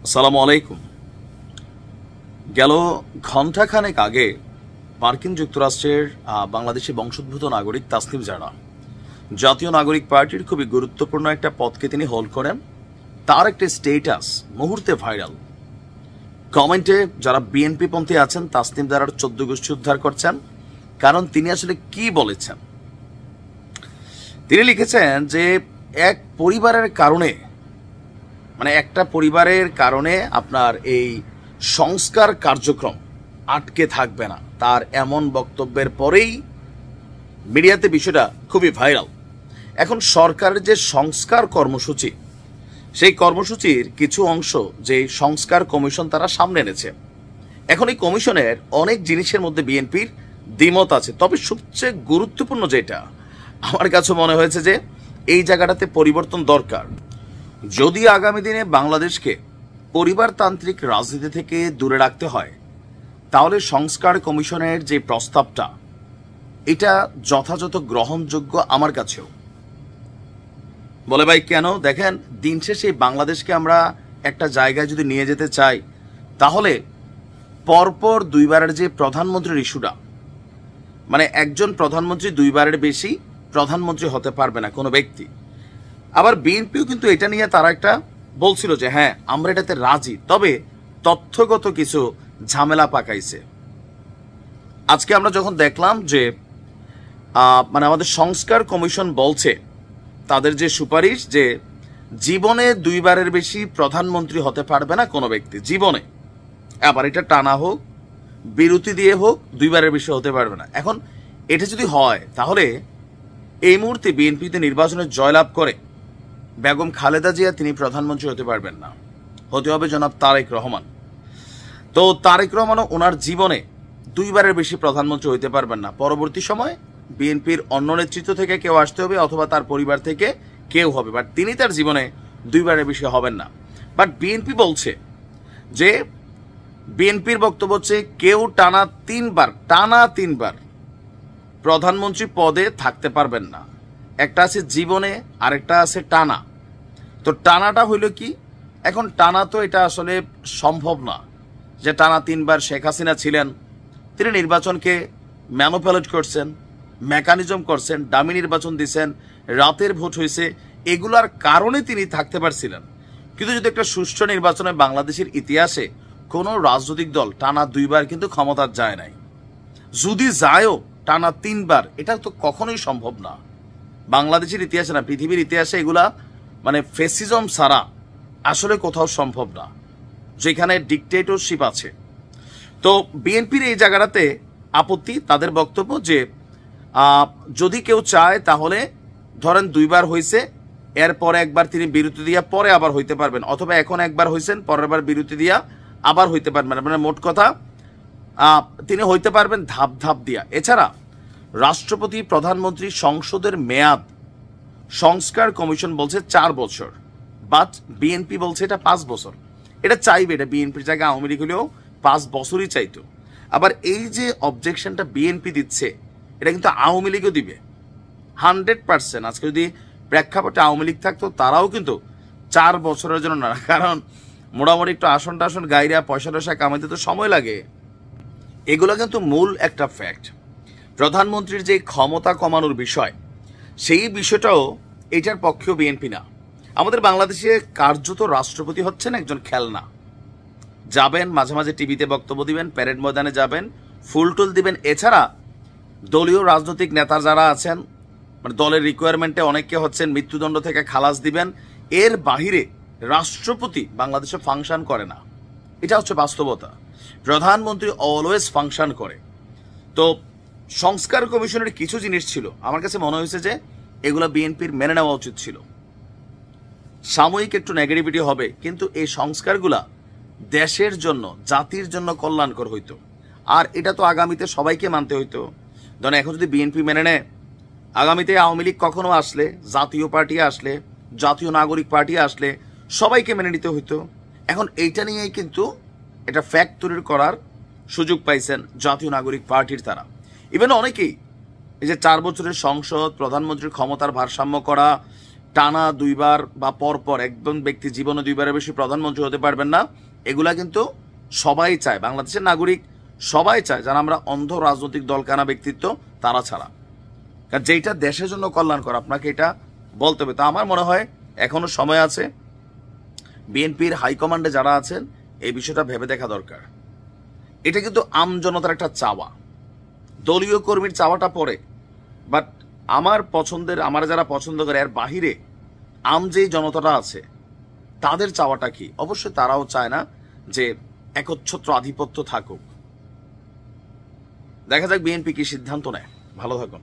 আসসালামু আলাইকুম। গেল ঘণ্টাখানেক আগে মার্কিন যুক্তরাষ্ট্রের বাংলাদেশি বংশোদ্ভূত নাগরিক তাসনিম জারা জাতীয় নাগরিক পার্টির খুবই গুরুত্বপূর্ণ একটা পদকে তিনি হোল্ড করেন। তার একটা স্টেটাস মুহূর্তে ভাইরাল। কমেন্টে যারা বিএনপি পন্থী আছেন তাসনিম জারার 14 গোষ্ঠী উদ্ধার করছেন, কারণ তিনি আসলে কি বলেছেন। তিনি লিখেছেন যে এক পরিবারের কারণে, মানে একটা পরিবারের কারণে আপনার এই সংস্কার কার্যক্রম আটকে থাকবে না। তার এমন বক্তব্যের পরেই মিডিয়াতে বিষয়টা খুবই ভাইরাল। এখন সরকারের যে সংস্কার কর্মসূচি, সেই কর্মসূচির কিছু অংশ যে সংস্কার কমিশন তারা সামনে এনেছে, এখন এই কমিশনের অনেক জিনিসের মধ্যে বিএনপির দ্বিমত আছে। তবে সবচেয়ে গুরুত্বপূর্ণ যেটা আমার কাছে মনে হয়েছে যে এই জায়গাটাতে পরিবর্তন দরকার। যদি আগামী দিনে বাংলাদেশকে পরিবারতান্ত্রিক রাজনীতি থেকে দূরে রাখতে হয়, তাহলে সংস্কার কমিশনের যে প্রস্তাবটা, এটা যথাযথ গ্রহণযোগ্য আমার কাছেও। বলে ভাই কেন? দেখেন, দিন শেষে বাংলাদেশকে আমরা একটা জায়গায় যদি নিয়ে যেতে চাই, তাহলে পরপর দুইবারের যে প্রধানমন্ত্রীর ইস্যুটা, মানে একজন প্রধানমন্ত্রী দুইবারের বেশি প্রধানমন্ত্রী হতে পারবে না কোনো ব্যক্তি। আবার বিএনপিও কিন্তু এটা নিয়ে তারা একটা বলছিল যে হ্যাঁ আমরা এটাতে রাজি, তবে তথ্যগত কিছু ঝামেলা পাকাইছে। আজকে আমরা যখন দেখলাম যে মানে আমাদের সংস্কার কমিশন বলছে তাদের যে সুপারিশ, যে জীবনে দুইবারের বেশি প্রধানমন্ত্রী হতে পারবে না কোনো ব্যক্তি জীবনে। আবার এটা টানা হোক, বিরতি দিয়ে হোক, দুইবারের বেশি হতে পারবে না। এখন এটা যদি হয়, তাহলে এই মুহূর্তে বিএনপিতে নির্বাচনে জয়লাভ করে বেগম খালেদা জিয়া তিনি প্রধানমন্ত্রী হতে পারবেন না, হতে হবে জনাব তারেক রহমান। তো তারেক রহমানও ওনার জীবনে দুইবারের বেশি প্রধানমন্ত্রী হইতে পারবেন না। পরবর্তী সময় বিএনপির অন্য নেতৃত্ব থেকে কেউ আসতে হবে, অথবা তার পরিবার থেকে কেউ হবে, বাট তিনি তার জীবনে দুইবারের বেশি হবেন না। বাট বিএনপি বলছে যে, বিএনপির বক্তব্য হচ্ছে কেউ টানা তিনবার প্রধানমন্ত্রী পদে থাকতে পারবেন না। একটা আছে জীবনে, আরেকটা আছে টানা। তো টানাটা হইল কি? এখন টানা তো এটা আসলে সম্ভব না যে টানা 3বার শেখ হাসিনা ছিলেন, তিনি নির্বাচনকে ম্যানুপুলেট করছেন, মেকানিজম করছেন, ডামি নির্বাচন দিয়েছেন, রাতের ভোট হয়েছে, এগুলার কারণে তিনি থাকতে পারছিলেন। কিন্তু যদি একটা সুষ্ঠু নির্বাচনে বাংলাদেশের ইতিহাসে কোনো রাজনৈতিক দল টানা 2বার কিন্তু ক্ষমতার যায় নাই। যদি যায়ও টানা 3বার, এটা তো কখনোই সম্ভব না। বাংলাদেশের ইতিহাসে না, পৃথিবীর ইতিহাসে এগুলা মানে ফেসিজম ছাড়া আসলে কোথাও সম্ভব না, যেখানে ডিকটেটরশিপ আছে। তো বিএনপির এই জায়গাটাতে আপত্তি, তাদের বক্তব্য যে যদি কেউ চায় তাহলে ধরেন 2বার হয়েছে, এরপরে একবার তিনি বিরতি দিয়া পরে আবার হইতে পারবেন, অথবা এখন একবার হয়েছেন পরের বার বিরতি দিয়া আবার হইতে পারবেন। মানে মোট কথা তিনি হইতে পারবেন ধাপ ধাপ দিয়া। এছাড়া রাষ্ট্রপতি, প্রধানমন্ত্রী, সংসদের মেয়াদ সংস্কার কমিশন বলছে 4 বছর, বাট বিএনপি বলছে এটা 5 বছর। এটা চাইবে, এটা বিএনপির জায়গায় আওয়ামী লীগ হলেও 5 বছরই চাইতো। আবার এই যে অবজেকশনটা বিএনপি দিচ্ছে, এটা কিন্তু আওয়ামী লীগও দিবে 100%। আজকে যদি প্রেক্ষাপটে আওয়ামী লীগ থাকতো, তারাও কিন্তু 4 বছরের জন্য না, কারণ মোটামুটি একটু আসন টাসন গাইরা পয়সা টয়সা কামাইতে তো সময় লাগে। এগুলো কিন্তু মূল একটা ফ্যাক্ট। প্রধানমন্ত্রীর যে ক্ষমতা কমানোর বিষয়, সেই বিষয়টাও এটার পক্ষেও বিএনপি না। আমাদের বাংলাদেশে কার্যত রাষ্ট্রপতি হচ্ছেন একজন খেলনা। যাবেন মাঝে মাঝে টিভিতে বক্তব্য দিবেন, প্যারেড ময়দানে যাবেন, ফুলটুল দিবেন। এছাড়া দলীয় রাজনৈতিক নেতা যারা আছেন, মানে দলের রিকোয়ারমেন্টে অনেককে হচ্ছেন মৃত্যুদণ্ড থেকে খালাস দিবেন। এর বাহিরে রাষ্ট্রপতি বাংলাদেশে ফাংশন করে না, এটা হচ্ছে বাস্তবতা। প্রধানমন্ত্রী অলওয়েজ ফাংশন করে। তো সংস্কার কমিশনের কিছু জিনিস ছিল, আমার কাছে মনে হয়েছে যে এগুলো বিএনপির মেনে নেওয়া উচিত ছিল। সাময়িক একটু নেগেটিভিটি হবে, কিন্তু এই সংস্কারগুলা দেশের জন্য, জাতির জন্য কল্যাণকর হইতো। আর এটা তো আগামীতে সবাইকে মানতে হইতো। ধরেন এখন যদি বিএনপি মেনে নেয়, আগামীতে আওয়ামী লীগ কখনো আসলে, জাতীয় পার্টি আসলে, জাতীয় নাগরিক পার্টি আসলে সবাইকে মেনে নিতে হইতো। এখন এইটা নিয়েই কিন্তু এটা ফ্যাক্ট তৈরি করার সুযোগ পাইছেন জাতীয় নাগরিক পার্টির তারা। ইভেন অনেকেই এই যে 4 বছরের সংসদ, প্রধানমন্ত্রীর ক্ষমতার ভারসাম্য করা, টানা দুইবার বা পরপর একজন ব্যক্তি জীবনে দুইবারের বেশি প্রধানমন্ত্রী হতে পারবেন না, এগুলা কিন্তু সবাই চায়, বাংলাদেশের নাগরিক সবাই চায়, যারা আমরা অন্ধ রাজনৈতিক দলকানা ব্যক্তিত্ব তারা ছাড়া। কারণ যেটা দেশের জন্য কল্যাণকর আপনাকে এটা বলতে হবে। তো আমার মনে হয় এখনো সময় আছে, বিএনপির হাইকমান্ডে যারা আছেন এই বিষয়টা ভেবে দেখা দরকার। এটা কিন্তু আমজনতার একটা চাওয়া, দলীয় কর্মীর চাওয়াটা পরে, বাট আমার পছন্দের, আমার যারা পছন্দ করে এর বাহিরে আম যেই জনতাটা আছে তাদের চাওয়াটা কি? অবশ্যই তারাও চায় না যে একচ্ছত্র আধিপত্য থাকুক। দেখা যাক বিএনপি কি সিদ্ধান্ত নেয়। ভালো থাকুন।